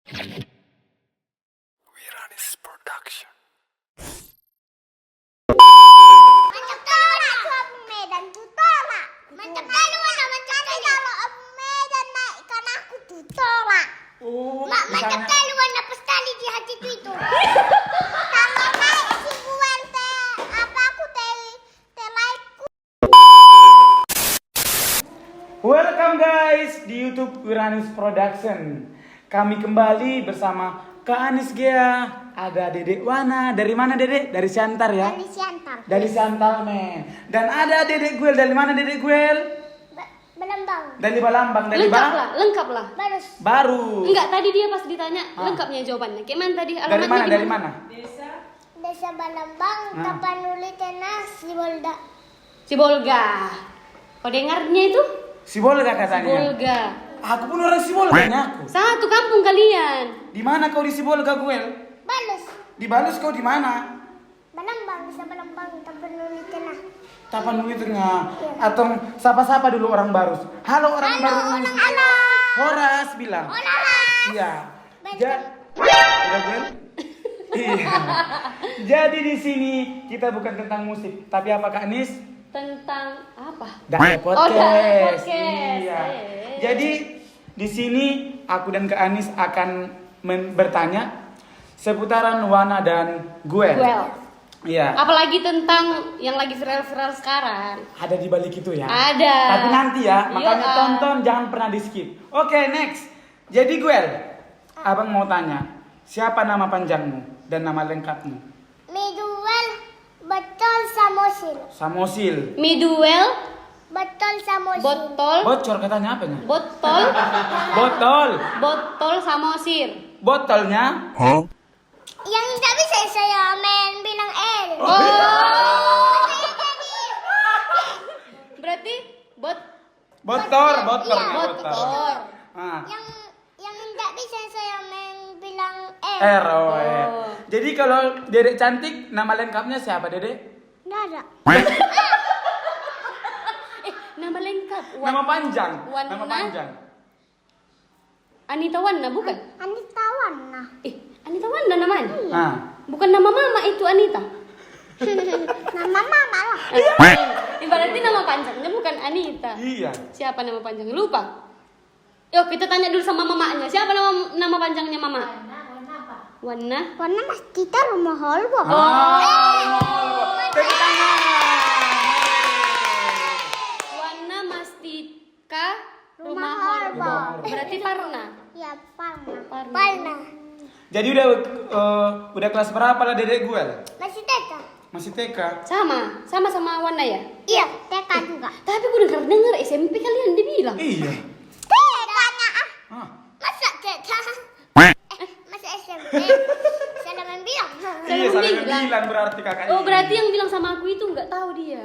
Wiranis Production. Macam tolak suami Medan tuh tolak. Macam tolak macam kalau Abu Medan naikkan aku tuh tolak. Mak macam warna pestali di hati itu. Kalau naik si buan teh apa aku teh laikku. Welcome guys di YouTube Wiranis Production. Kami kembali bersama Kak Anis Gea. Ada Dedek Wana. Dari mana Dedek? Dari Siantar ya? Dari Siantar. Dari Siantar men. Dan ada Dedek Guel. Dari mana Dedek Guel? Balambang. Dari Balambang. Dari Lengkap lah. Baru. Enggak, tadi dia pas ditanya lengkapnya jawabannya. Kayak mana tadi? Dari Alamatnya mana? gimana? Dari mana? Desa Balambang, Tapanuli Tenas, Sibolda. Sibolga. Kau dengarnya itu? Sibolga katanya. Sibolga. Aku pun orang Sibolga aku. Satu kampung kalian. Di mana kau di Sibolga Guel? Balus. Di Balus kau di mana? Balambang, Desa Balambang, Tapanuli Tenas. Tapanuli Tengah. Atau sapa-sapa dulu orang Barus. Halo orang Barus. Halo. Horas bilang. Hola. Iya. Udah Gwen? Iya. Jadi di sini kita bukan tentang musik, tapi apa Kak Nis? Tentang apa? Dakwah podcast. Dakwah podcast. Iya. Jadi di sini aku dan Kak Anis akan bertanya seputaran Wana dan Guel. Iya. Apalagi tentang yang lagi viral-viral sekarang. Ada di balik itu ya. Ada. Tapi nanti ya, makanya Iya. tonton jangan pernah di skip. Oke, next. Jadi Guel, abang mau tanya, siapa nama panjangmu dan nama lengkapmu? Miduel Betul Samosil. Samosil. Miduel, Betul Samosil. botol, Bocor katanya apanya? botol, Botol. botol samosir. Botolnya? Yang tidak bisa saya main bilang L. Oh. Berarti Botol, botol. Iya, botol. Ah. Yang tidak bisa saya main bilang L. R, oh, R. Jadi kalau Dedek cantik, nama lengkapnya siapa Dedek? Tidak ada. Nama lengkap. Nama panjang. Wana. Nama panjang. Anita Wana bukan? Anita Wana. Anita Wana namanya? Ah. Bukan nama mama itu Anita. Nama mama lah. Berarti nama panjangnya bukan Anita. Iya. Siapa nama panjangnya? Lupa. Yuk kita tanya dulu sama mamanya. Siapa nama panjangnya mama? Wana. Wana mas kita rumah Holbo. Tepuk tangan. Wana Mastika Rumah Rumah Horbo. Horbo. Berarti Parna. Ya Palna. Palna. Palna. Jadi udah kelas berapa lah Dedek Guel? Masih TK. Masih TK. Sama Wana ya? Iya TK juga. Tapi aku dengar SMP kalian dibilang. Iya. TK-nya Ah. masa TK? Masa SMP? Saya bilang. Iya, saling bilang. bilang berarti kakaknya. Oh berarti yang bilang sama aku itu nggak tahu dia.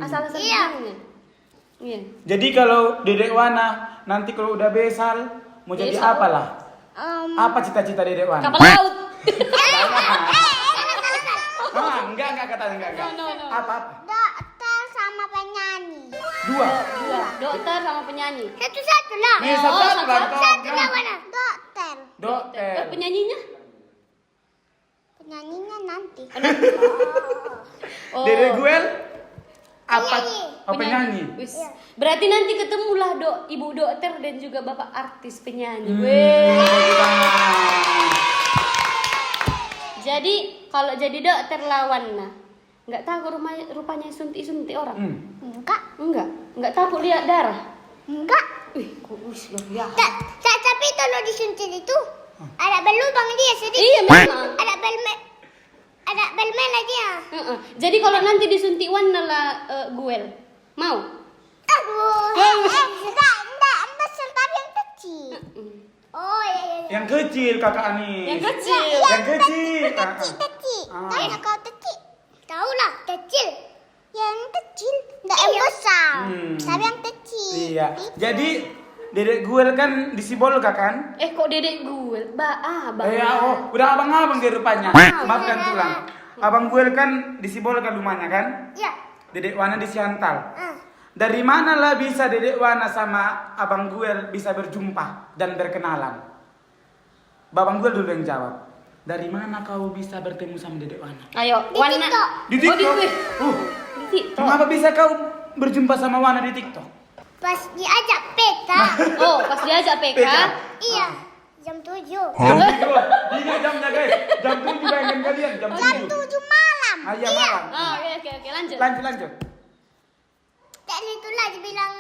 Asal-asal Iya. bilangnya. Iya. Jadi kalau Dedek Wana nanti kalau udah besar mau jadi Besar. apalah? Apa cita-cita Dedek Wana? Kapal laut. Enggak katanya enggak. No. Apa? Dokter sama penyanyi. Dua. Dokter sama penyanyi. Satu-satu lah. Nih satu-satu lah. Satu lah mana? Dokter. Dokter. Penyanyinya? Penyanyinya nanti. Oh. Dedek Guel apa? Penyanyi. Oh, penyanyi. Wis. Berarti nanti ketemulah ibu dokter dan juga bapak artis penyanyi. Tepuk tangan. Jadi kalau jadi dokter lawan nah, nggak takut rupanya suntik orang. Nggak takut lihat darah. Enggak. Wih, kok luar biasa. Tapi kalau disuntik itu ada berlubang dia sedikit. Iya memang. Ada belmena dia. Jadi kalau nanti disuntik warna lah Guel, mau? Aduh. Enggak besar tapi yang kecil. Oh iya. Yang kecil kakak Anis. Yang kecil. Yang kecil. Kecil. Tahu nak kau kecil? Tahu lah kecil. Yang kecil, enggak yang besar. Tapi yang kecil. Iya. Jadi Dedek Guel kan di Sibolga kan? Kok dedek Guel? Bang. Udah abang-abang dia rupanya. Maafkan tulang. Abang Guel kan di Sibolga rumahnya kan? Iya. Dedek Wana di Siantal. Dari mana lah bisa Dedek Wana sama Abang Guel bisa berjumpa dan berkenalan? Babang gue dulu yang jawab. Dari mana kau bisa bertemu sama Dedek Wana? Ayo, Di Wana. TikTok. Di TikTok. Di TikTok. Kenapa bisa kau berjumpa sama Wana di TikTok? Pas diajak PK. Oh, pas diajak PK. PK. Iya. Jam 7. Jam 7. Ingat jamnya guys. Jam 7 bayangin kalian. Jam 7. Jam 7 malam. Ah, iya malam. Oh, oke, lanjut. Lanjut. Dan itulah dibilang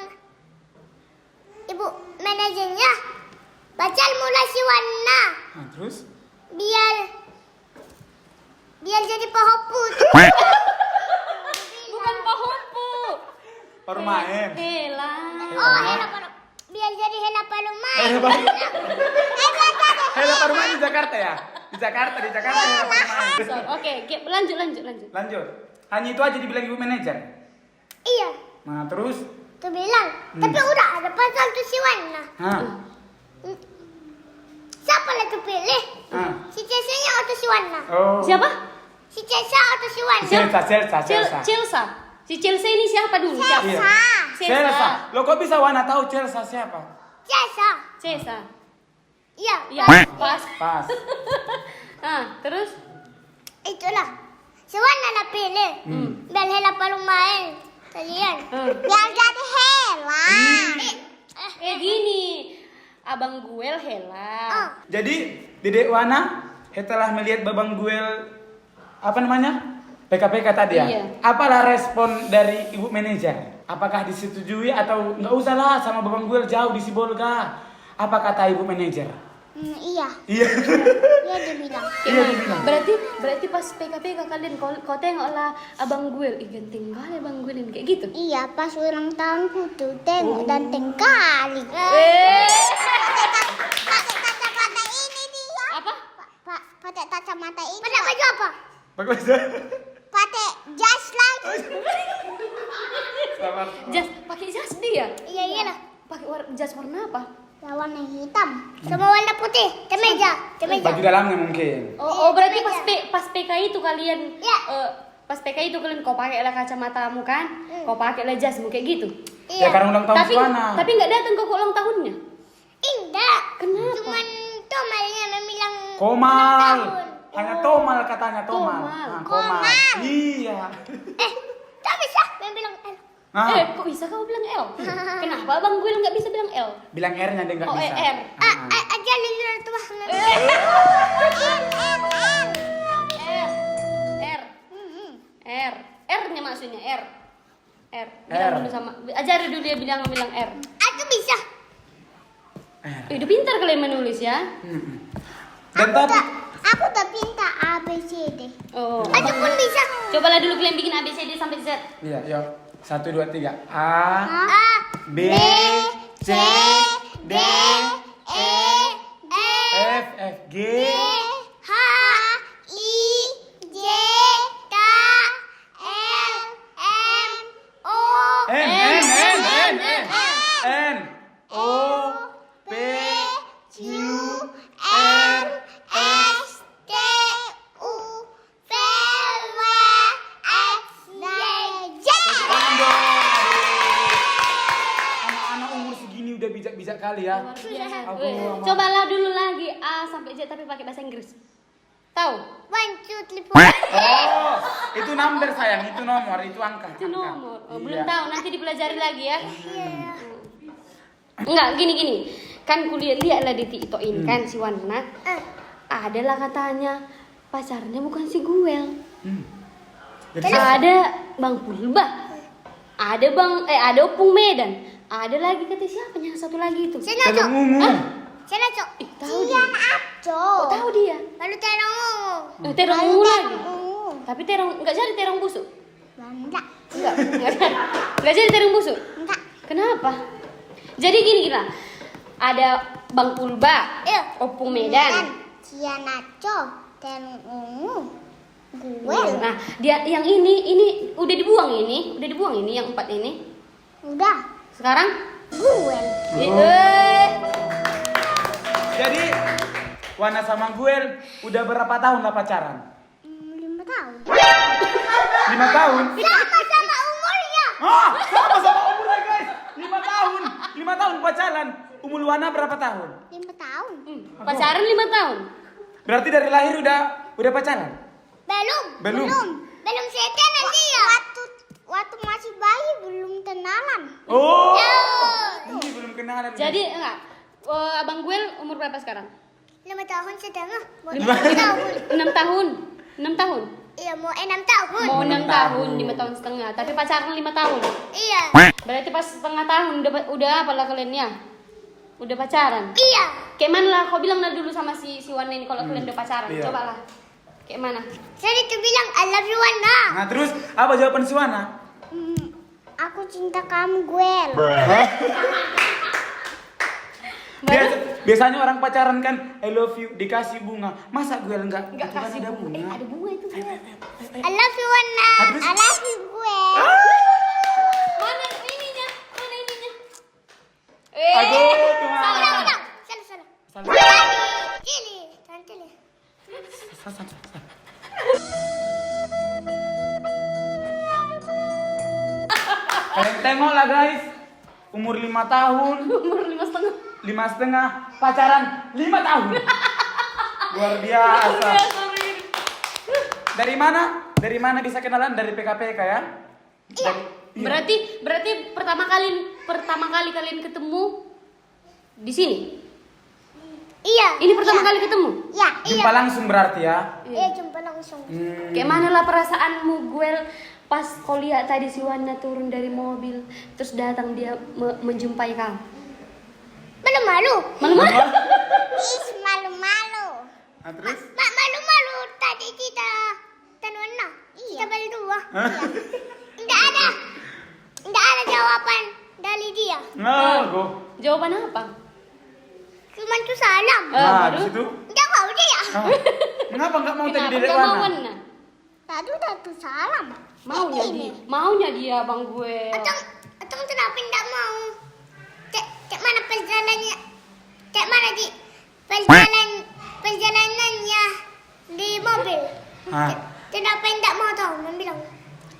ibu manajernya. Bacal mulai si Wana. Nah, terus? Biar jadi pahoput. Bukan pohonku. Permain. Hela. Oh, hela palu. Biar jadi hela palu main. Hela Parumain di Jakarta ya? Di Jakarta Hela Parumain. So, oke, lanjut. Lanjut. Hanya itu aja dibilang ibu manajer. Iya. Nah, terus? Tuh bilang. Tapi udah ada pasal tuh si Wana. Hah. Siapa lah tuh pilih? Hah. Si Cesanya atau si Wana? Oh. Siapa? Si Cesa atau si Wana? Chelsea. Si Chelsea ini siapa dulu? Siapa? Iya. Cesa. Chelsea. Lo kok bisa Wana tahu Chelsea siapa? Cesa. Cesa. Iya. Iya, pas. Pas. Terus? Itulah. Si Wana lah pilih. Biar hela palu main. Kalian. Biar jadi hela. Gini. Abang Guel Hela. Jadi Dedek Wana setelah melihat Babang Guel apa namanya? PKPK tadi ya. Iya. Apalah respon dari ibu manajer? Apakah disetujui atau nggak usah lah sama Babang Guel jauh di Sibolga? Apa kata ibu manajer? Iya. Iya. Iya dibilang. Iya dibilang. Berarti pas PKPK kalian kau tengoklah Abang Guel, ganteng kali Abang Guel ini kayak gitu. Iya, pas ulang tahunku tuh tengok ganteng kali. Pakai kacamata ini dia. Apa? Pakai kacamata ini. Pakai baju apa? Bagus. Pakai jas lagi. Selamat. Jas, pakai jas dia. Iya iyalah. Pakai jas warna apa? Warna hitam sama warna putih. Kemeja. Baju dalamnya mungkin. Oh, berarti pas PK itu kalian Iya. pas PK itu kalian kau pakai lah kacamatamu kan? Kau pakai lah jasmu kayak gitu. Ya karena ulang tahun Suwana. Tapi nggak datang kau ke ulang tahunnya. Enggak. Kenapa? Cuman Tomalnya membilang Komal. ulang tahun. Hanya Tomal katanya Tomal. Tomal. Nah, Komal. Iya. Tak bisa membilang L. Nah, Kok bisa kau bilang L? Kenapa Abang Guel nggak bisa bilang L? bilang R-nya dia nggak Oh, bisa. R. Aja lilir tuh. R-nya maksudnya R. Bilang R. dulu sama, ajari dulu dia bilang R. Aku bisa. Udah pintar kalian menulis ya. Dan tapi Aku tak pinta A B C D. Oh. Aku pun bisa. Cobalah dulu kalian bikin ABCD sampai Z. iya, yuk. 1 2 3. A, A B, C, D E F, F, G, H I J K L M O N, O, P, Q, R, S T U V W X Y Z. Tangan dong. Anak-anak umur segini udah bijak-bijak kali ya. Cobalah dulu lagi A sampai Z tapi pakai bahasa Inggris. Tahu? 1 2 3 4. Oh, itu number sayang, itu nomor, itu angka. Itu nomor. Oh, belum Iya. tahu, nanti dipelajari lagi ya. Enggak, gini. Kan kuliah lihatlah di TikTok ini kan si Wana. Adalah katanya pacarnya bukan si Guel. Jadi Ada Bang Pulba. Ada Opung Medan. Ada lagi kata siapanya satu lagi itu. Sana Kalau cok. ngumu. Sana cok. tahu Cian aco. Kok tahu dia? Lalu terong. Terong ungu lagi. Tapi terong enggak jadi terong busuk. Enggak. Enggak jadi terong busuk. Enggak. Kenapa? Jadi gini lah. Ada Bang Pulba, Iya. Opung Medan. Cian aco. Terong ungu. Guel. Nah, dia yang ini udah dibuang ini yang 4 ini. Udah. Sekarang Guel. Jadi Wana sama Guel udah berapa tahun lah pacaran? 5 tahun. 5 tahun? Sama-sama umurnya. Ah, sama umurnya guys. 5 tahun. 5 tahun pacaran. umur Wana berapa tahun? 5 tahun. Pacaran 5 tahun. Berarti dari lahir udah pacaran? Belum. Belum setan dia. Waktu masih bayi belum kenalan. Oh. Ya. Ini belum kenalan. Jadi enggak. Abang Guel umur berapa sekarang? 5 tahun setengah. Mau 5 6 tahun. 6 tahun. 6 tahun. Iya, mau 6 tahun. Mau 6 6 tahun, tahun. 5 tahun setengah. Tapi pacaran 5 tahun. Iya. Berarti pas setengah tahun udah apalah kalian ya? Udah pacaran. Iya. Kayak mana lah kau bilang dulu sama si Wana ini kalau kalian udah pacaran. Iya. Coba lah. Kayak mana? Saya itu bilang I love you Wana. Nah, terus apa jawaban si Wana? Aku cinta kamu, Guel. Biasanya orang pacaran kan I love you dikasih bunga. Masa gue enggak itu kan kasih ada bunga. bunga. Ada bunga itu. I love you Wana. Terus? I love you Guel. Mana ininya? Mana ininya? Aduh, Tuhan. Salah. Salah. Cili. Cili. Kalian tengok lah guys. Umur 5 tahun, Umur 5,5. 5,5 pacaran 5 tahun. Luar biasa. Dari mana? Dari mana bisa kenalan? Dari PKPK ya? Dari, iya. Berarti pertama kali kalian ketemu di sini. Iya. Ini pertama kali ketemu. Iya. Jumpa langsung berarti ya? Iya, jumpa langsung. Kayak mana lah perasaanmu Guel pas kau lihat tadi si Wana turun dari mobil terus datang dia menjumpai kau. Malu-malu. Malu-malu. Is malu-malu. Nah, terus? Malu-malu tadi kita Wana. Kita berdua. Enggak ada jawaban dari dia. Nah, go. Jawaban apa? Cuman tuh salam. Nah, baru? di situ. Enggak mau dia. Ah, mengapa enggak mau tadi Kenapa Dedek nggak mau Wana? Wana? Tadi udah tuh salam. Maunya dia Bang Guel. Atau kenapa enggak mau? Cek mana perjalanannya? Cek mana di perjalanannya di mobil? Ah. Kenapa enggak mau tahu? Man bilang.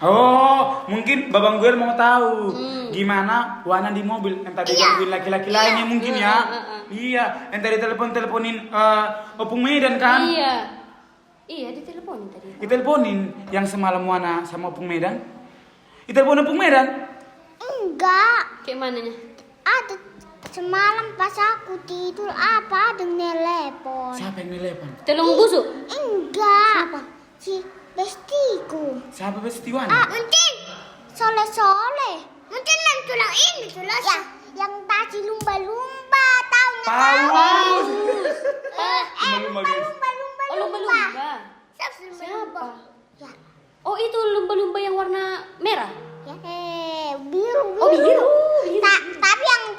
Oh, mungkin Babang Guel mau tahu gimana Wana di mobil. Yang tadi Iya. gangguin laki-laki lainnya mungkin ya. Iya, yang tadi teleponin Opung Medan kan? Iya, diteleponin tadi. Diteleponin yang semalam Wana sama Opung Medan. Ditelepon Opung Medan. Enggak. Kayak mananya? Ada semalam pas aku tidur ada telepon. Siapa yang telepon? Telung busuk. Enggak. Siapa? Si bestiku. Siapa besti Wana? Mungkin soleh. Mungkin yang tulang ini tulang. Ya, yang tadi lumba-lumba tahu nggak? Paus. Lumba-lumba guys. Oh, lumba-lumba. Siapa lumba-lumba? Ya. Oh, itu lumba-lumba yang warna merah. Ya. Biru. Oh, biru. Tapi yang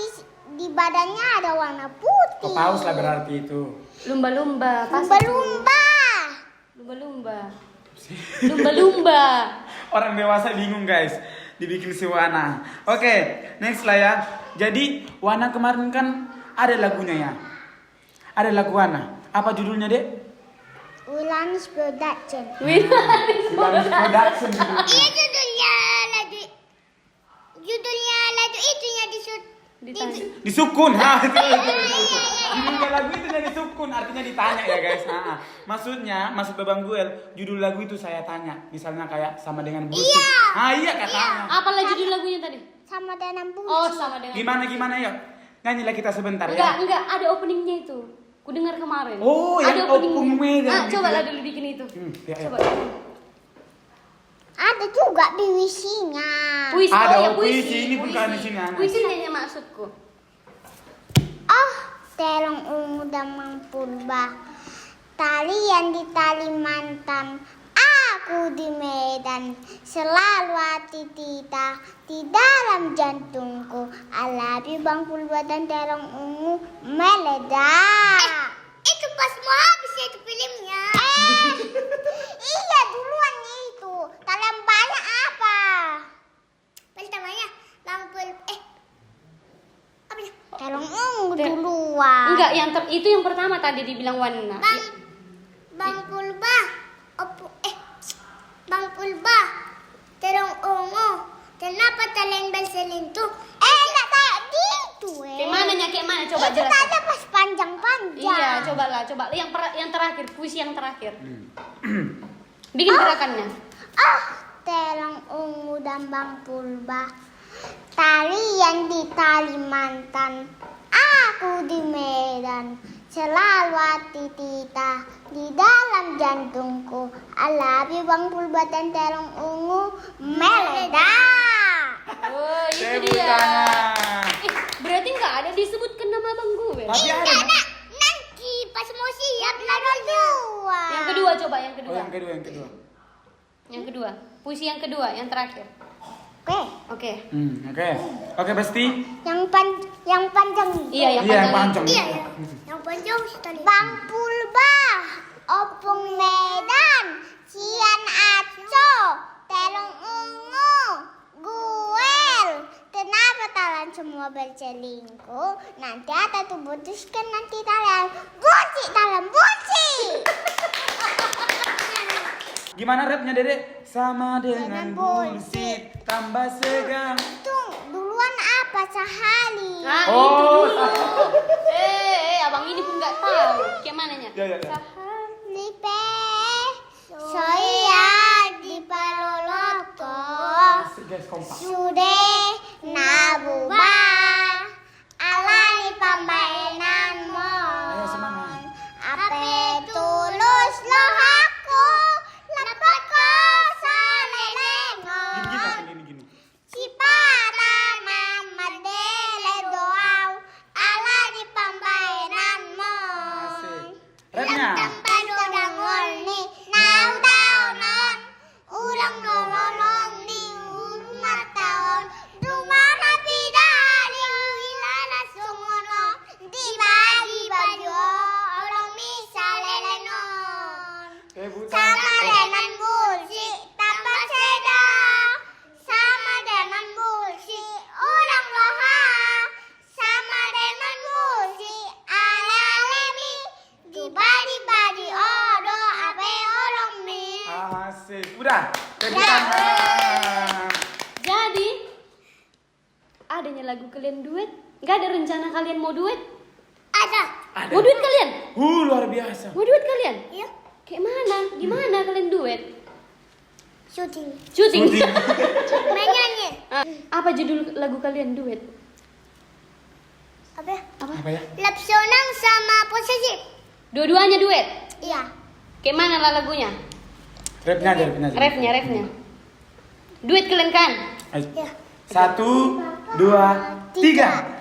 di badannya ada warna putih. Oh, paus lah berarti itu. Lumba-lumba. Pas Lumba-lumba. Lumba-lumba. Orang dewasa bingung guys, dibikin si Wana. Oke, next lah ya. Jadi Wana kemarin kan ada lagunya ya. Ada lagu Wana. Apa judulnya Dek? Ulanis Production. Ulanis Production judulnya. Iya judulnya lagu itunya Di sukun, judulnya lagu itu jadi sukun, artinya ditanya ya guys. Maksud Babang Guel, judul lagu itu saya tanya, misalnya kayak sama dengan Bluetooth. Iya katanya. Apalah judul lagunya tadi? sama dengan bunyi. Oh, sama dengan. Gimana ya? Nyanyilah kita sebentar ya. Enggak, ada openingnya itu. Ku dengar kemarin. Oh, yang ada Opung Medan. Coba lah gitu. dulu bikin itu. Ya. Coba. Ada juga puisinya. Puisi. Ada ya, puisi, ini bukan di sini, anak. Puisi hanya maksudku. Oh, terong ungu damang purba. Talian di Kalimantan, aku di Medan. Selalu hati Tita di dalam jantungku. Alabi bang purba dan terong ungu meledak. Itu pas mau habis itu filmnya. Iya duluan itu. Kalian banyak apa? Pertamanya lampu apa ya? Terong ungu duluan. Enggak, itu yang pertama tadi dibilang Wana. Bang Pulba. Bang Pulba. Terong ungu. Kenapa kalian berselingkuh? Enggak tadi itu. tuh. Kayak mananya, kayak mana? Coba Itu jelaskan. aja pas panjang-panjang. Iya, cobalah, coba yang terakhir, puisi yang terakhir. Bikin gerakannya. Terong ungu dan bang pulba, talian di Kalimantan, aku di Medan, selalu hati tita di dalam jantungku. Alabi bang pulba dan terong ungu meledak. Oh, itu Tepuk dia. tangan. Berarti nggak ada disebutkan nama Bang Gue. Tapi ada. Nak, nanti pas mau siap lagunya. Yang kedua coba, yang Oh, kedua. yang kedua, yang kedua. Yang kedua. Puisi yang kedua, yang terakhir. Oke, Oke. Oke. Oke, Besti. yang panjang. Iya, yang Iya, yang panjang. panjang. Iya, yang panjang sekali. Bang pulba, opung Medan, cian aco, terong ungu, guel. Kenapa kalian semua berselingkuh? Nanti ada tuh putuskan nanti kalian buci dalam buci. Gimana rapnya, Dede? Sama dengan Dengan bullshit, tambah segang. Tung, duluan apa sehari? Ah, Oh, itu dulu. Abang ini pun nggak tahu. Kayak mananya? Ya, ya, ya. Lipe, saya di Paloloto. Asik, guys, kompak. Sudah nabuba alani pambainan mo. Ayo, semangat. Ape tulus loh aku lepat ko sa lelengon. Gini. Cipata mamadele doaw alani pambainan mo. Asik. Rapnya. Padodangol ni naudaw non ulang nololong ni umataon dumana pidali ilala sumono di bagi baju olong misalelenon sama dengan bulsi tanpa seda sama dengan bulsi ulang loha sama dengan bulsi ala-alemi di badi odo abe olong mi. Asik. Udah. Tepuk tangan. Jadi, adanya lagu kalian duet? Nggak ada rencana kalian mau duet? Ada. Ada. Mau duet kalian? Luar biasa. Mau duet kalian? Iya. Kayak mana? Gimana kalian duet? Syuting. Syuting. Menyanyi. Apa judul lagu kalian duet? Apa? Apa ya? Lap sonang sama posesif. Dua-duanya duet? Iya. Kayak mana lah lagunya? Rapnya aja, rapnya aja. Refnya. Duet kalian kan? Ayo. Iya. 1, 2, 3.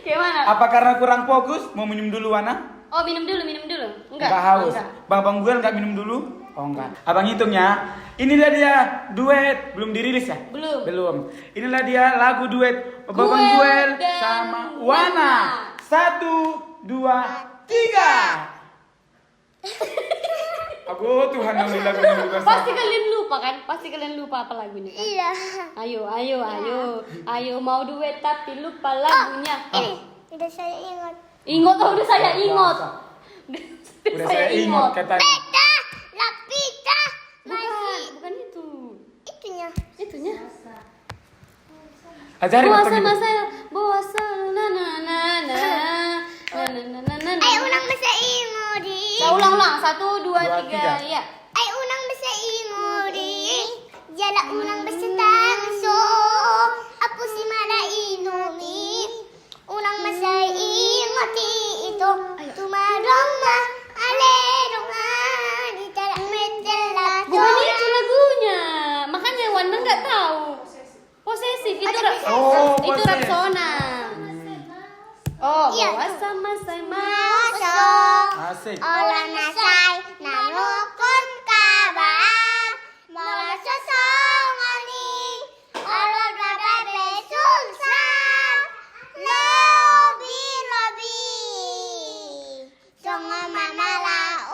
Kayak mana? Apa karena kurang fokus? Mau minum dulu, Wana? Oh, minum dulu. Enggak. Enggak haus. Enggak. Bang Guel enggak minum dulu? Oh enggak. Abang hitung ya. Inilah dia duet, belum dirilis ya? Belum. Inilah dia lagu duet Bang Guel Guel dan sama Wana. Wana. 1, 2, 3. Aku Tuhan yang lagunya juga. Pasti kalian lupa kan? Pasti kalian lupa apa lagunya kan? Iya. Ayo mau duet tapi lupa lagunya. Udah saya ingat. Udah saya ingat. Udah saya ingat katanya. Peta, lapita, Bukan itu. itunya. Itunya. Ajarin Puasa atau gitu? masa puasa na na na na na na na. Ayo unang masa ingodi. Saya ulang. 1, 2, 3. 3. Ya. Ay unang basta ingodi. Jala unang basta tangso. Apo si mala inumi. Unang masa ingoti ito. Tumarong ma alerong ani tala medela. Bukan itu lagunya. Makanya Wanda nggak tahu. Posesif itu Oh, itu posesif. Rapsona. Oh, Iya. puasa masa Maso. Asik. Ola nasay nanukon kaba. Mola sosongoni. Ola bababe sulsa. Lobi. Songo manala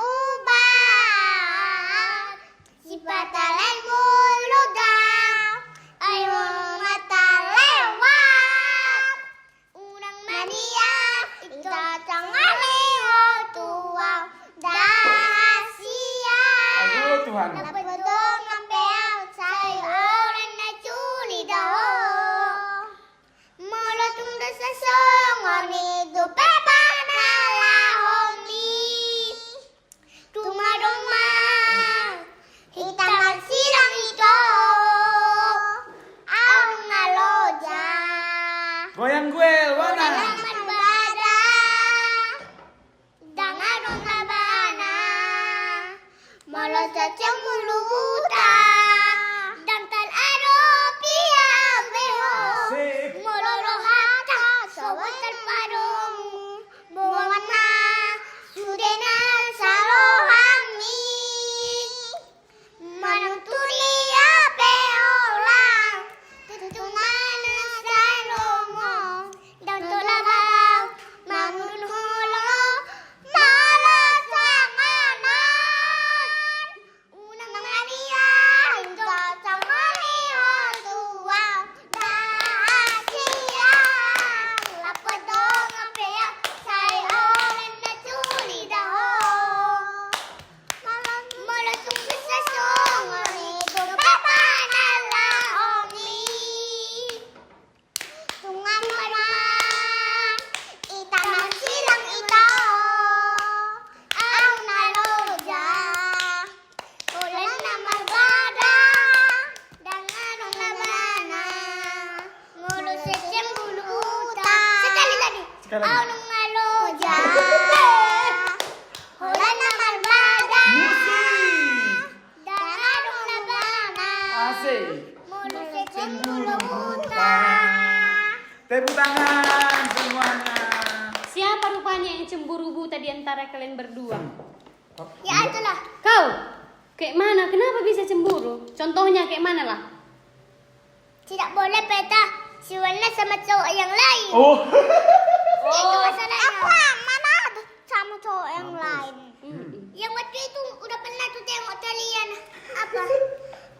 ubat. Si patalan mulu daw. Ayo mata lewat. Unang mania. Ito tangani o tuwang. Dahasia. Aduh Tuhan. Napodong ang beyaw sa'yo oran na chuli Goyang Guel, Wana. Sip. Sekarang. Asik. Tepuk tangan semuanya. Siapa rupanya yang cemburu buta di antara kalian berdua? Ya itulah. Kau? Kayak mana? Kenapa bisa cemburu? Contohnya kayak mana lah? Tidak boleh peta si Wana sama cowok yang lain. Oh. Itu masalahnya. Mana ada sama cowok yang lain? Yang waktu itu udah pernah tuh tengok kalian apa?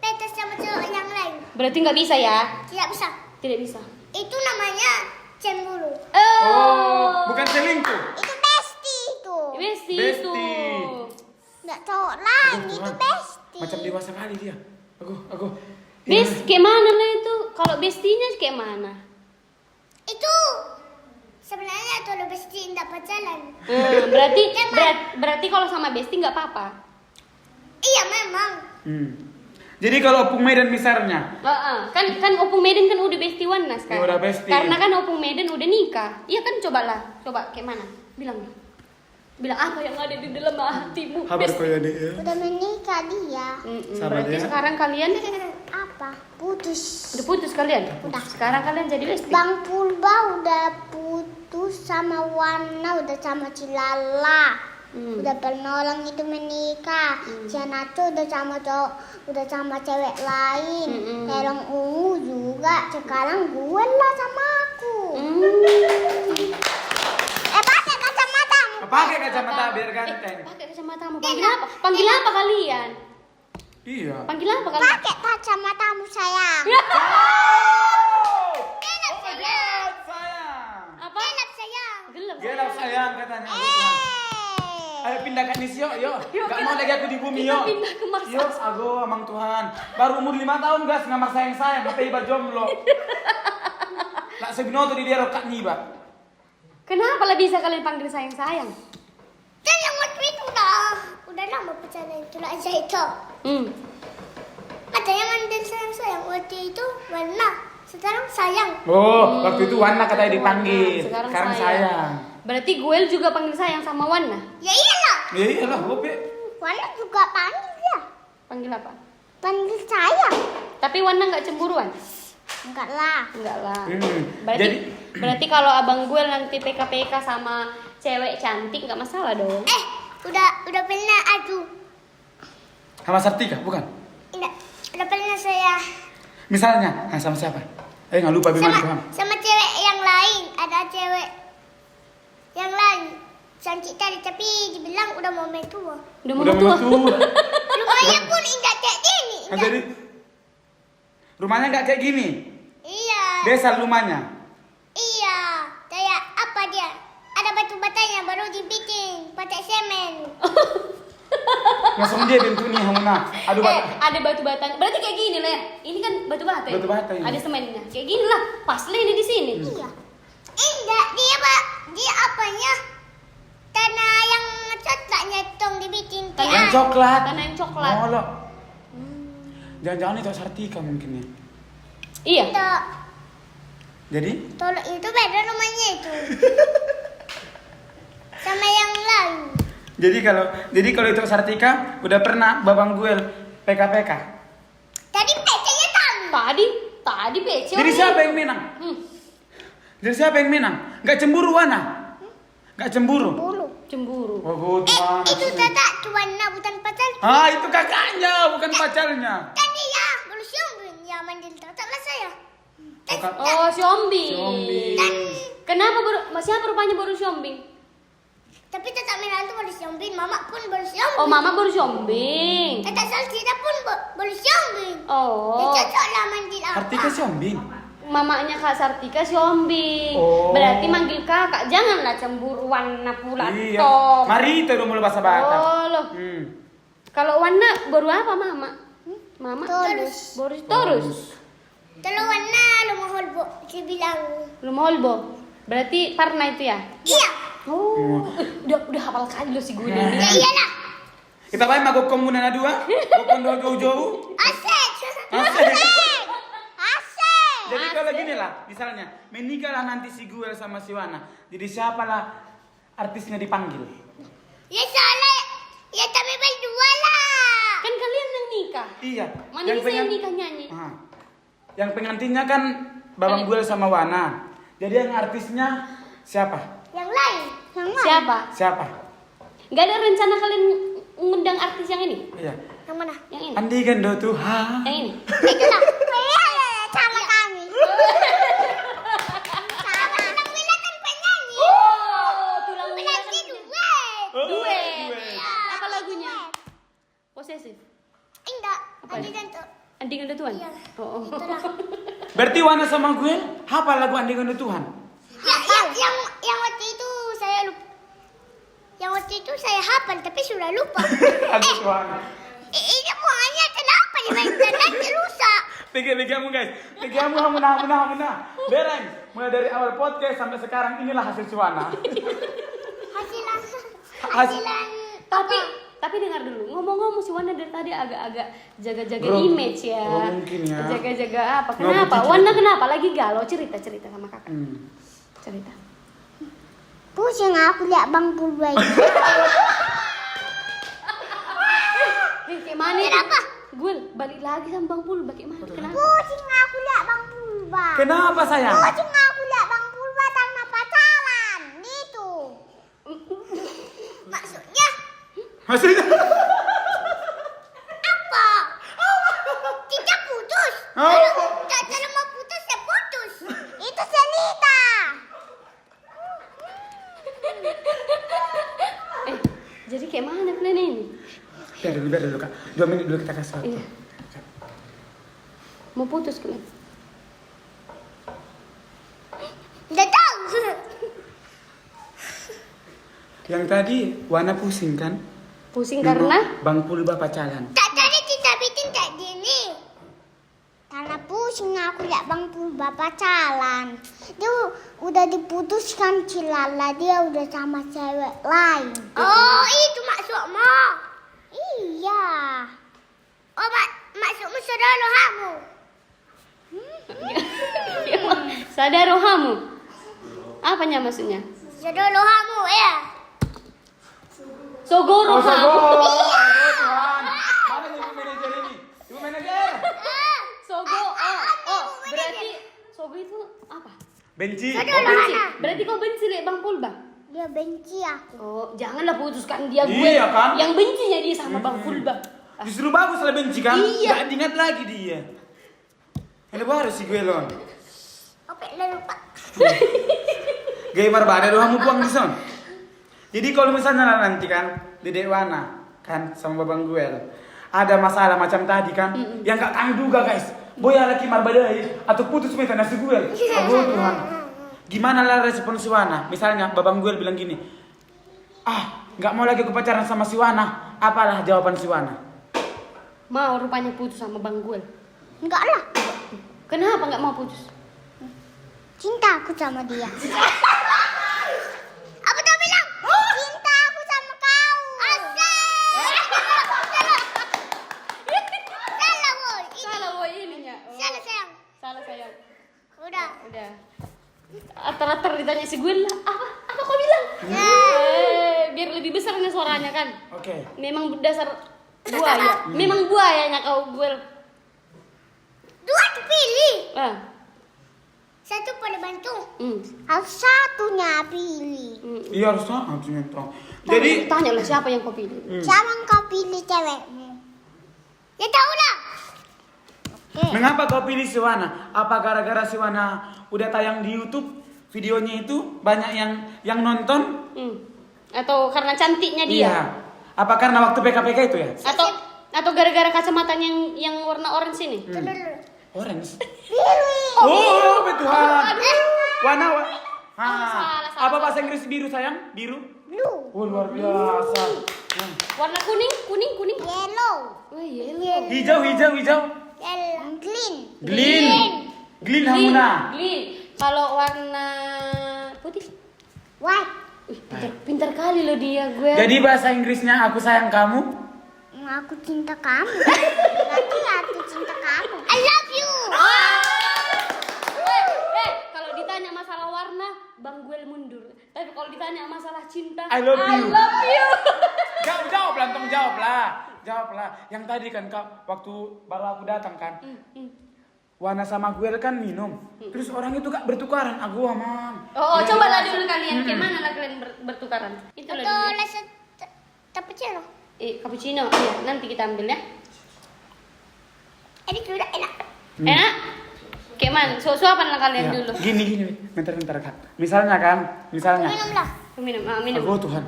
Peta sama cowok yang lain. Berarti nggak bisa ya? Tidak bisa. Tidak bisa. Itu namanya cemburu. Oh, bukan selingkuh. Itu bestie itu. Besti itu. Bestie. Nggak cowok lain, Aduh, itu Tuhan. bestie. Macam dewasa kali dia. Aku. Best kayak mana lah itu? Kalau bestinya kayak mana? Itu sebenarnya kalau bestie tidak pacaran. Berarti kalau sama besti nggak apa-apa. Iya memang. Jadi kalau Opung Medan misalnya, Kan Opung Medan kan udah besti Wana sekarang. Udah besti. Karena kan Opung Medan udah nikah. Iya kan coba kayak mana? Bilang apa yang ada di dalam hatimu? kabar kau ya dek ya. Udah menikah dia. Sama Berarti dia. sekarang kalian Apa? Putus. udah putus kalian? Udah. Sekarang kalian jadi besti. Bang Purba udah putus sama Wana, udah sama Cilala. Udah penolong itu menikah. Cianato udah sama cewek lain. Terong Ungu juga. Sekarang gue lah sama aku. Pakai kacamatamu. Pakai kacamata biar ganteng. Pakai kacamatamu. Panggil apa? Panggil apa kalian? Iya. Panggil apa kalian? Pakai kacamatamu sayang. Gelap sayang. Sayang. Apa? Gelap sayang. Gelap. Gelap sayang katanya. Ayo pindah ke Nis yuk. Gak mau lagi aku di bumi Kita yuk. pindah ke Mars. Yuk, ago amang Tuhan. Baru umur 5 tahun guys, ngamar sayang-sayang, apa iba jomblo. Lah sebinoto di dia rokat niba. Kenapa lah bisa kalian panggil sayang-sayang? Dan yang waktu itu udah lama pacaran itu lah aja itu. Katanya manggil sayang waktu itu Wana, sekarang sayang. Oh, waktu itu Wana katanya dipanggil. Sekarang sayang. sayang. Berarti Guel juga panggil sayang sama Wana? Ya iyalah. Ya iyalah, Bobi. Wana juga panggil ya. Panggil apa? Panggil sayang. Tapi Wana nggak cemburuan? Enggak lah. Enggak lah. Jadi Berarti kalau abang Guel nanti PK sama cewek cantik nggak masalah dong? Udah pernah aduh. sama Sartika, bukan? Enggak. Udah pernah saya Misalnya, sama siapa? Nggak lupa Bima Tuhan. sama cewek yang lain. Ada cewek yang lain cantik tadi tapi dibilang udah mau tua. Udah mau Udah tua. tua. Rumahnya pun indah kayak gini. Nah, jadi rumahnya nggak kayak gini. Iya. Desa rumahnya. Iya. Kayak apa dia? Ada batu batanya baru dibikin pakai semen. Langsung dia bentuknya Hamuna. Aduh, Ada batu batanya. Berarti kayak gini lah ya. Ini kan batu bata. Ya? Batu bata ini. Ada semennya. Kayak gini lah. Pas lah ini di sini. Iya. Enggak, dia apanya? Tanah yang coklatnya tong dibikin Yang kayak coklat. Tanah yang coklat. Oh, loh. Jangan-jangan itu Sartika mungkin ya. Iya. Enggak. Jadi? Tolok itu beda rumahnya itu. Sama yang lain. Jadi kalau itu Sartika udah pernah Babang Guel PK. Tadi PC-nya tahu. Tadi PC. Jadi siapa yang menang? Jadi siapa yang menang? Gak cemburu Wana? Gak cemburu? Cemburu. Oh, bodoh Itu tata Tuana bukan pacar. itu kakaknya, bukan pacarnya. Kan dia baru siumbin ya mandil tata lah saya. Oh, Siombing. Siombing. Kenapa siapa rupanya baru Siombing? Tapi tata merah itu baru siumbin, mama pun baru siumbin. Oh, mama baru Siombing. Tata Salsida pun baru siumbin. Oh. Dia cocok lah mandil apa. Sartika Siombing. Mamanya Kak Sartika Siombing. Oh. Berarti manggil kakak, janganlah cemburuan pula Iya. toh. Mari itu dulu bahasa Batak. Oh loh. Kalau Wana baru apa mama? Mama Terus. baru terus. Kalau warna lu mau holbo, dia bilang. Lumolbo. Berarti Parna itu ya? Iya. Oh. Udah hafal kali lo si gue Ya ini. iyalah. Kita main magok komuna na dua, kokon do jauh. Asik. Asik. Asik. Jadi kalau gini lah, misalnya menikahlah nanti si Guel sama si Wana. Jadi siapalah artisnya dipanggil? Ya salah. Ya tapi berdua lah. Kan kalian yang nikah. Iya. Mana bisa yang nikah nyanyi? Yang pengantinnya kan Babang Guel sama Wana. Jadi yang artisnya siapa? Yang lain. Yang lain. Siapa? Gak ada rencana kalian ngundang artis yang ini? Iya. Yang mana? Yang ini? Andi Gendo Tuhan. Yang ini? Itulah. Sama kami. Sama anak Mila kan penyanyi. Oh, tulang Penyanyi duet. duet. Apa lagunya? Posesif. Enggak. Apa Andi ya? Gento. Anding ada Tuhan? Iya. Oh. Itulah. Berarti Wana sama Guel hafal lagu Andi Gendo Tuhan? Yang waktu itu saya lupa. Yang waktu itu saya hafal tapi sudah lupa. Aduh Tuhan. Ini muanya kenapa di internet rusak? Pikir kamu guys, pikir kamu hamuna. Bereng, mulai dari awal podcast sampai sekarang inilah hasil si Wana. Hasilan Tapi dengar dulu, ngomong-ngomong si Wana dari tadi agak-agak jaga-jaga Bro, image ya. mungkin ya. Jaga-jaga apa? Nggak Kenapa? mungkin Wana kenapa? Lagi galau, cerita sama kakak. Cerita. pusing aku lihat Bang Purba itu. Kayak mana? Kenapa? Gue balik lagi sama Bang Pul, bagaimana? Kenapa? Pusing aku lihat Bang Purba. Kenapa sayang? Pusing aku lihat Bang Purba tanpa pacaran. Gitu. Maksudnya Maksudnya? apa? Tidak putus. Oh. Kalau mau putus ya putus. Itu cerita. Jadi kayak mana kalian ini? Biar dulu Kak. 2 menit dulu kita kasih waktu. Iya. Mau putus kalian? Udah tahu. Yang tadi Wana pusing kan? Pusing karena? Bang Pulba pacaran. Tak tadi kita bikin tak gini. Karena pusing aku lihat Bang Purba pacaran. Dia udah diputuskan Cilala, dia udah sama cewek lain. Oh, itu maksudmu? Iya. Oh, maksudmu saudara kamu? Sadar rohamu. Apanya maksudnya? Saudara kamu ya? Sogoro Sogo. kamu. Tuhan. Mana ibu manajer ini? Ibu manajer. Sogo. Berarti Sogo itu apa? Benci. Saudara Benci. mana? Berarti kau benci lihat Bang Pulba? Dia benci aku. Oh, janganlah putuskan dia gue. Iya, kan? Yang bencinya dia sama Bang Pulba. Justru bagus lah benci kan? Iya. Gak diingat lagi dia. Ini baru si gue lon. Oke, lupa. Gaya barbada doang buang di son. Jadi kalau misalnya nanti kan Dedek Wana kan sama Babang Guel ada masalah macam tadi kan, yang gak kami duga guys. Boya lagi marbadai atau putus meta nasi Guel. Oh Tuhan. Gimana lah respon si Wana? Misalnya Babang Guel bilang gini, nggak mau lagi aku pacaran sama si Wana. Apalah jawaban si Wana? Mau rupanya putus sama Bang Guel. Enggak lah. Kenapa nggak mau putus? Cinta aku sama dia. Apa tuh bilang? Cinta aku sama kau. Asik. Salah, boy. Salah woy ininya. Oh. Salah, sayang. Salah sayang. Udah. Udah. karakter ditanya si gue lah, apa kau bilang? Biar lebih besarnya suaranya kan. Oke. Memang dasar buaya. Memang buayanya kau gue. Dua dipilih. Ah. Satu pada bantu. Hmm. Harus satunya pilih. Iya harus satunya toh. Jadi Tanya lah siapa yang kau pilih. Siapa yang kau pilih cewekmu? Ya tahu lah. Oke. mengapa kau pilih si Wana? Apa gara-gara si Wana udah tayang di YouTube, videonya itu banyak yang nonton? Atau karena cantiknya dia? Iya. Apa karena waktu PKPK itu ya? Atau gara-gara kacamatanya yang warna orange ini? Itu dulu. Orange. Biru. Oh, Tuhan. Wana. Salah. Apa bahasa Inggris biru sayang? Biru? Blue. Oh, luar biasa. Warna kuning. Yellow. Oh iya. Hijau. Yellow. Green. Green Hamuna. Green. Kalau warna putih? White. Pintar kali loh dia gue. Jadi bahasa Inggrisnya aku sayang kamu. Aku cinta kamu. Berarti aku cinta kamu. I love you. Kalau ditanya masalah warna, Bang Guel mundur. Tapi kalau ditanya masalah cinta, I love you. love you. Jawab lah, Tong, jawab lah. Yang tadi kan kak, waktu baru aku datang kan, Wana sama Guel kan minum. Terus orang itu kak bertukaran, aku sama. Coba lah dulu kalian, gimana lah kalian bertukaran? Itu lah Atau dulu. rasa cappuccino. Cappuccino, iya, nanti kita ambil ya. Ini udah enak. Enak? Kayak mana? Suapan lah kalian Ya, dulu. Gini, bentar kak. Misalnya. Minum lah. Minum, minum. Oh Tuhan.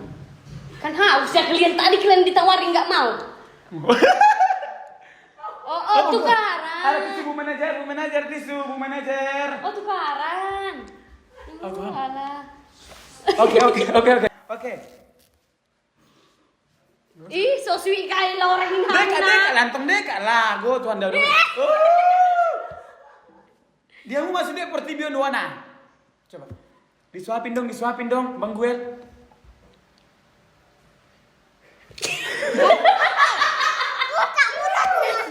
Kan haus ya kalian ditawarin nggak mau. Tukaran. Ada tisu bu manajer tisu bu manajer. Tukaran. Tuhan. Alah. Oke. Ih, so sweet kali lah orang ini. Deka, lantong deka lah. Gue Tuhan Daud. Dia mau masuk dek Portibion Wana. Coba. Disuapin dong, Bang Guel.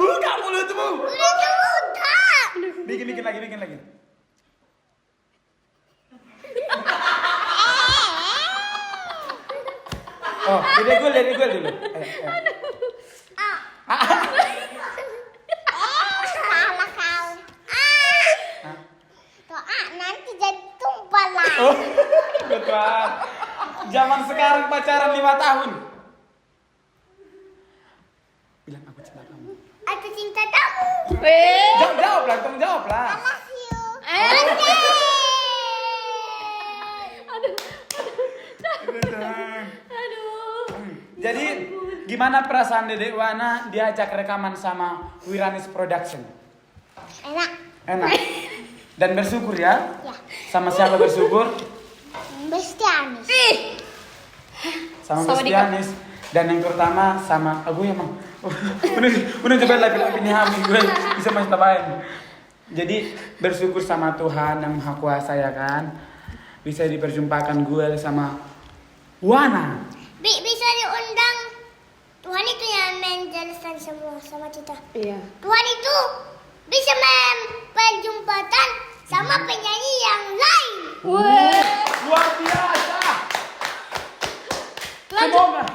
Buka mulutmu. Bikin lagi. Oh, dari gue dulu. Salah kau. Doa nanti jadi tumpah lah. Oh, betul. Zaman sekarang pacaran 5 tahun. Bilang aku cinta kamu. Aku cinta kamu. Jawab lah. I love you. Jadi gimana perasaan Dedek Wana diajak rekaman sama Wiranis Production? Enak. Dan bersyukur ya? Ya. Sama siapa bersyukur? Bestianis. Sama Sama Bestianis. Dan yang terutama sama aku ya mang. Udah coba lagi ini hamil gue bisa masih tabain. Jadi bersyukur sama Tuhan yang Maha Kuasa ya kan. Bisa diperjumpakan gue sama Wana. Bisa diundang. Tuhan itu yang menjelaskan semua sama kita. Iya. Tuhan itu bisa memperjumpakan sama penyanyi yang lain. Luar biasa.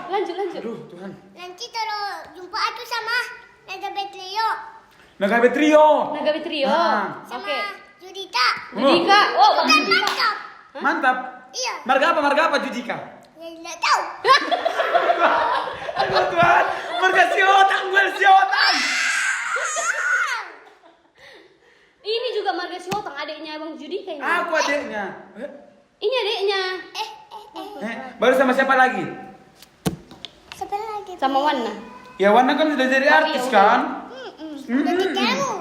Lanjut. Aduh Tuhan. Nanti kalau jumpa aku sama Nagabe Trio. Nagabe Trio. Nah, Sama oke. Judika. Judika. Bukan mantap. Mantap. Iya. Marga apa Judika? Ya tidak tahu. Aduh Tuhan. Marga siotan, gue siotan. Ini juga Marga Siotang, adiknya Bang Judika ini. Aku adiknya. Ini adiknya. Baru sama siapa lagi? Siapa lagi? Sama Wana. Ya Wana kan sudah jadi artis iya, kan? Jadi kamu.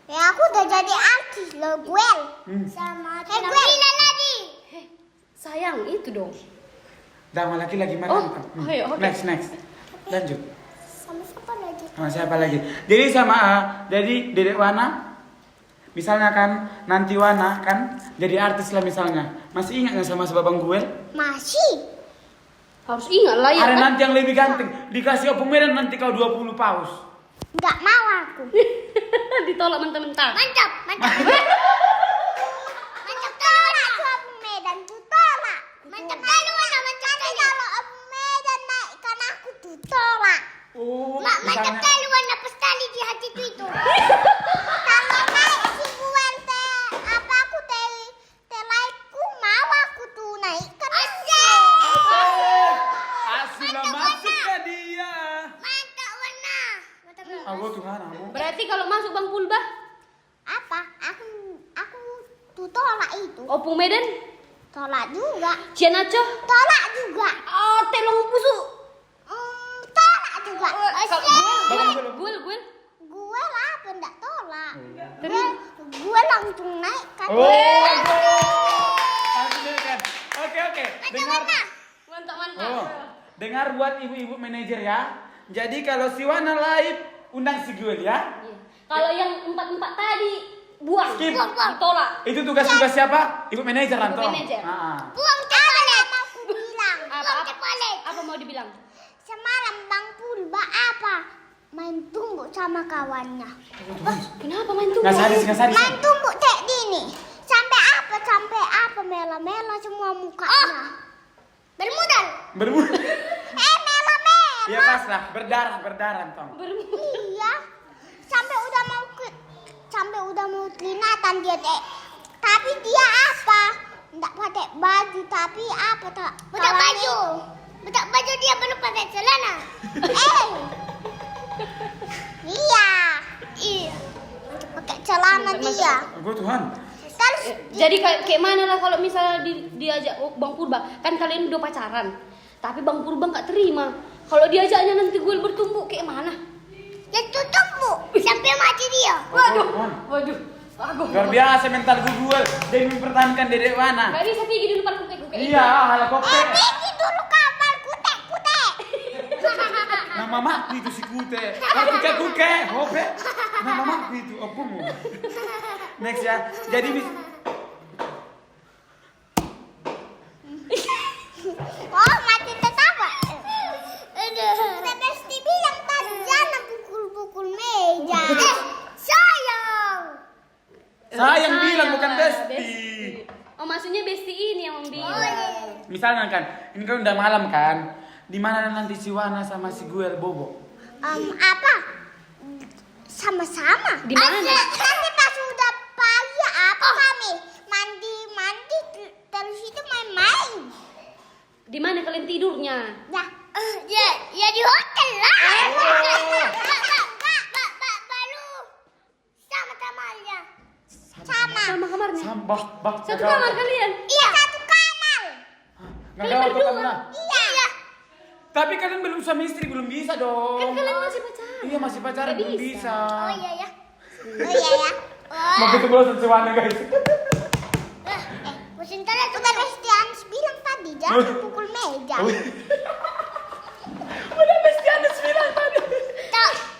Ya aku udah jadi artis lo Guel. Sama Guel lagi. Sayang, itu dong. Dama lagi mana? Ayo, oke. Next. Lanjut. Sama siapa lagi? Sama siapa lagi? Jadi jadi Dedek Wana. Misalnya kan nanti Wana kan jadi artis lah misalnya. Masih ingat nggak sama Bang Guel? Masih. Harus ingat lah ya Ada kan? nanti yang lebih ganteng. Dikasih Opung Medan nanti kau 20 paus. Nggak mau aku. Ditolak mentah-mentah. Mantap. Mantap tolak aku Opung Medan. mantap kali warna pastali di hati itu. Kalau naik si Guel apa aku telaiku mau aku tuh naik kan. Sudah masuk ke dia. Mantap warna. Aku Tuhan aku. Berarti kalau masuk Bang Pulba, Apa? Aku tuh tolak itu. Opung Medan, Tolak juga. Cianaco, Tolak juga. oh Telong Pusu. Tolak juga. Guel. Gue lah ndak tolak. Terus? Gue langsung naik kan. Oh. Langsung kan. Oke. Dengar. Mantap. Oh. Dengar buat ibu-ibu manajer ya. Jadi kalau si Wana live undang si Guel ya. Iya. Kalau yang 4 tadi buang, Skip. ditolak. Itu tugas siapa? Ibu manajer Ibu Anto. manajer. Buang cepalet. Aku bilang. Buang Apa? cepalet. Apa mau dibilang? Semalam Bang Pulba apa? Main tumbuk sama kawannya. Kenapa main tuh? Nggak sadis. Main tumbuk kayak gini. Sampai apa mela-mela semua mukanya. Bermodal. Bermuda. Mela-mela. Ya pas lah, berdarah Tong. Iya. Sampai udah mau kelihatan dia tapi dia apa? Enggak pakai baju tapi apa tak? Pakai baju. Pakai baju dia belum pakai celana. Iya. Pakai celana dia. Aku Tuhan. Terus Jadi kayak mana lah kalau misalnya diajak Bang Purba, kan kalian udah pacaran, tapi Bang Purba nggak terima. Kalau diajaknya nanti gue bertumbuk kayak mana? dia tutup sampai mati dia. Waduh. Luar biasa mental Guel. Dia mempertahankan Dedek Wana. Gak bisa pergi di depan kuke. Iya, hal kope. Pergi dulu kamar kutek. Nama mati itu si Kute. Kuke. Hope. Nama mati itu opung. Next ya. Jadi Oh, mati tetapa. Besti bilang tadi jangan pukul meja. sayang bilang bukan Besti. Oh, maksudnya Besti ini yang bilang. Misalnya kan, ini kan udah malam kan. Di mana nanti si Wana sama si Guel bobo? Apa? Sama-sama. Di mana? Nanti pas udah pagi apa kami mandi terus itu main-main. Di mana kalian tidurnya? Ya di hotel lah. Baru sama kamarnya. Sama kamarnya. Sambah, Satu kamar kalian. Iya, satu kamar. Nggak ada waktu kamu lah. Iya. Tapi kalian belum suami istri, belum bisa dong. Kan kalian masih pacaran. Iya masih pacaran, Nggak belum bisa. bisa. Oh iya ya. Mau ketemu si Wana guys. Sebentar itu kan Besti Anis bilang tadi jangan pukul meja. Udah Besti Anis bilang tadi.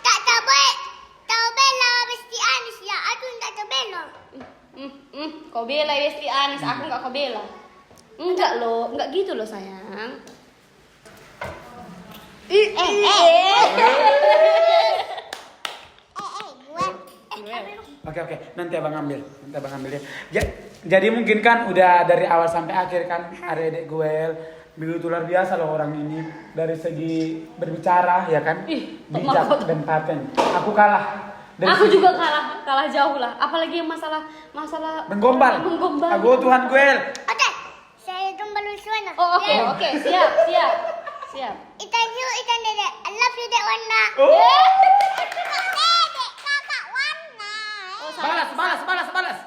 Tak baik. Tahu bela Besti Anis ya. Aduh enggak tahu bela. Kau bela Besti Anis, aku nggak kau bela. Enggak loh, enggak gitu loh sayang. Oke, nanti abang ambil ya. Jadi mungkin kan udah dari awal sampai akhir kan adik Guel begitu luar biasa loh orang ini dari segi berbicara ya kan, bijak dan paten. Aku kalah. Aku juga kalah jauh lah. Apalagi yang masalah menggombal. Aku Tuhan Guel. Oke. Saya gombal Wiswana. Oh oke, siap. Itan Dede. I love you Dek Wana. Oh. Dek kakak Wana. Balas.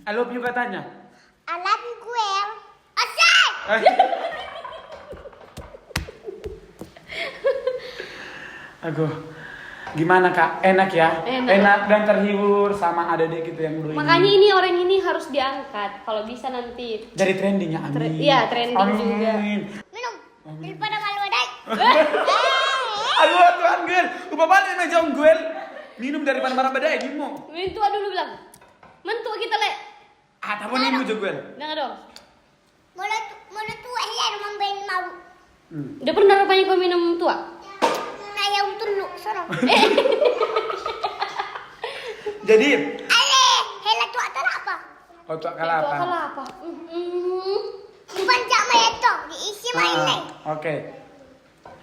I love you katanya. I love you Guel. Asal. Aduh. Gimana Kak? Enak ya? Enak dan terhibur sama adik gitu yang dulu Makanya ini. ini orang ini harus diangkat. Kalau bisa nanti. Jadi trendingnya amin. Iya, trending juga. Minum. Daripada malu adai. Aduh Tuhan Guel. Upah balik meja Guel. Minum daripada marah badai dimo. Mentua dulu bilang. Mentua kita lek. Tak boleh minum juga Guel. Jangan dong. Mula tua ya rumah ben mau. Udah pernah rupanya kau minum tua? Kayak tuluk sorong. Jadi. Ale, hela tua tak apa? Oh tua kalah apa? Kalah apa? Bukan jak main itu, diisi main nih. Oke.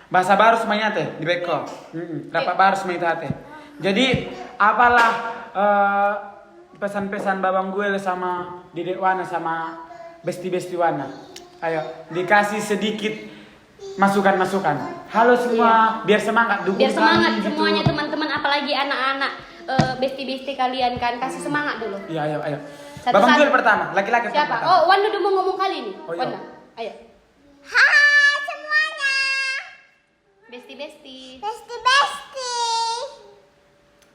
Bahasa baru semuanya teh di beko. Dapat baru semuanya teh. Jadi apalah pesan-pesan Babang Guel sama Dedek Wana sama Besti Wana. Ayo dikasih sedikit masukan-masukan. Halo semua, biar semangat dukung Biar semangat kami, gitu. semuanya teman-teman, apalagi anak-anak besti kalian kan, kasih semangat dulu. Iya, ayo. Satu-satu. Babang Guel pertama, laki-laki Siapa? pertama. Oh, Wan udah mau ngomong kali ini. Oh, iya. Wan, ayo. Hai semuanya. Besti. Besti.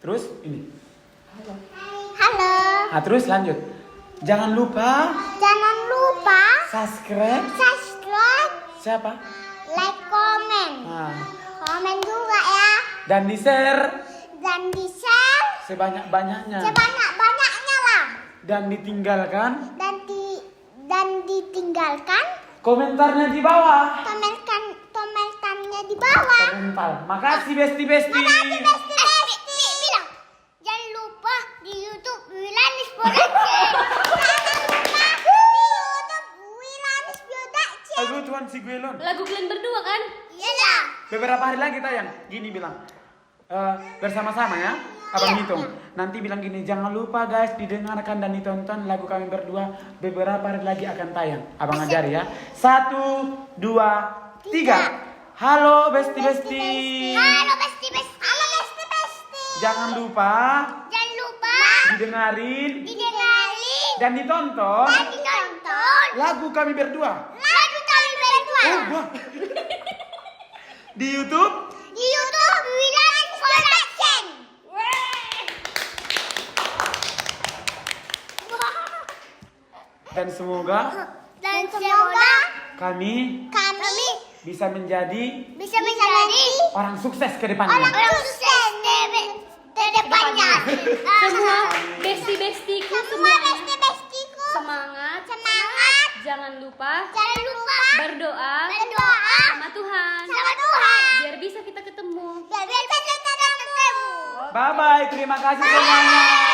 Terus ini. Halo. Nah, terus lanjut. Jangan lupa Jangan lupa subscribe. Siapa? Like, komen. Nah, Komen juga ya. dan di-share Dan di-share sebanyak-banyaknya. sebanyak-banyaknya lah. Dan ditinggalkan Dan ditinggalkan komentarnya di bawah. komentarnya di bawah. Komentar. Makasih Besti. Makasih Besti. Bilang. Jangan lupa di YouTube Wilanis Production. Jangan lupa di YouTube Wilanis Production. Lagu Tuan si Guelon. Lagu kalian berdua kan? Iya. Beberapa hari lagi tayang. Gini bilang. Bersama-sama ya. Abang hitung. Nanti bilang gini, jangan lupa guys didengarkan dan ditonton lagu kami berdua. Beberapa hari lagi akan tayang. Abang ajari ya. 1, 2, 3. Halo Besti. Halo Besti. Halo Besti. Jangan lupa Jangan lupa didengarin didengarin dan ditonton dan ditonton lagu kami berdua. lagu kami berdua Wah. Di YouTube di YouTube Wilanis Production. dan semoga Dan semoga kami kami bisa menjadi bisa menjadi orang sukses ke orang depannya. sukses ke depannya. Semua besti-bestiku Semua semuanya. besti-bestiku Semangat. semangat. Jangan lupa Jangan lupa berdoa berdoa sama Tuhan. sama Tuhan. Biar bisa kita ketemu. Biar kita ketemu. Bye bye, terima kasih semuanya.